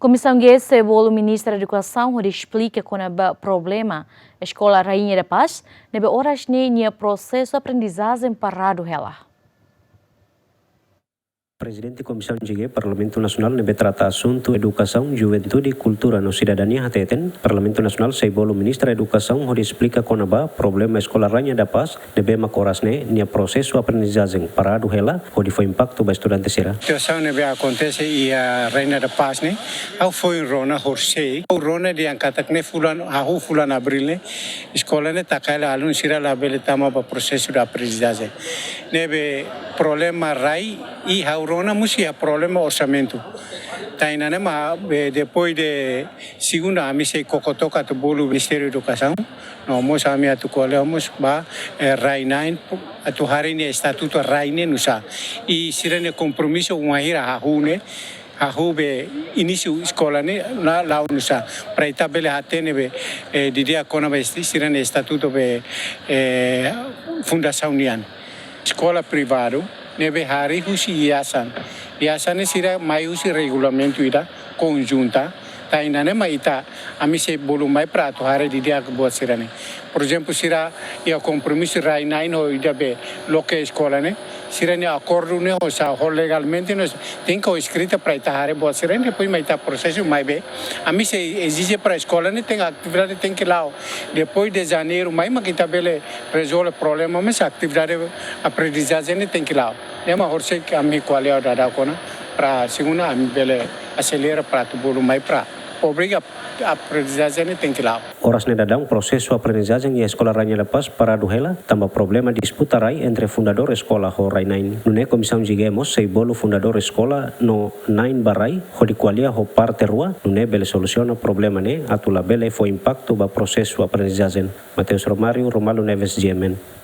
Comissão GES o Ministro da Educação explica quando o problema a Escola Rainha da Paz, nebe horas nem processo de aprendizagem parado ela. Presidente Comissão GE Parlamento Nasional nebe trata assunto educação, juventude e cultura no cidadania hateten. Parlamento Nasional seibolo Ministra da Educação explica quando o problema Escola Rainha da Paz nebe makorasne nia processo aprendizagem parado ela, onde foi impacto ba estudante será. A situação nebe acontece e a Rainha da Paz ne, ao foi rona horsei, o rona de ankatak ne fulano, ahu fulano abril ne, escola ne takala alun sira labele tama ba processo da aprendizagem. Nebe problema rai e haurona musia problema orçamento. Tainane ma depois de segunda a missa cocotoca to bolo Ministério da Educação, nós a minha tucolemos ba rai 9 atu hari ne estatuto rai ne nusa e sirene compromisso umahira hahune be início escola ne na lá nusa para itabele hatene be de dia kona be sirene estatuto be fundação nian escola privado nebe hari husi iasan ne sira mai husi regulamento ida conjunta tainane mai ita ami se bolu mai prato hari di dia buat sirane por exemplo sira ia compromisso rai 9 ho ida be loke escola ne sirane acordo ne ho sa ho legalmente no tem que escrita para ita hari buat sirane depois mai ita processo mai be ami se exige para escola ne tem atividade tem que lá depois de janeiro mai ma kita bele resolve problema mas atividade aprendizagem ne tem que lá é uma horse que ami qualidade da kona para segunda ami bele acelera para tu bolu mai para obriga a aprendizagem tem que lá. Horas ne dadang prosesso aprendizagem e Escola Rainha da Paz parado ela, também problema disputa rai entre fundador escola ho rai 9. Nune comissão gigemos sei bolo fundador escola no 9 barai, ho di qualia ho parte rua, nune bele soluciona problema ne, atula bele foi impacto ba processo aprendizagem. Mateus Romário, Romalo Neves, GMN.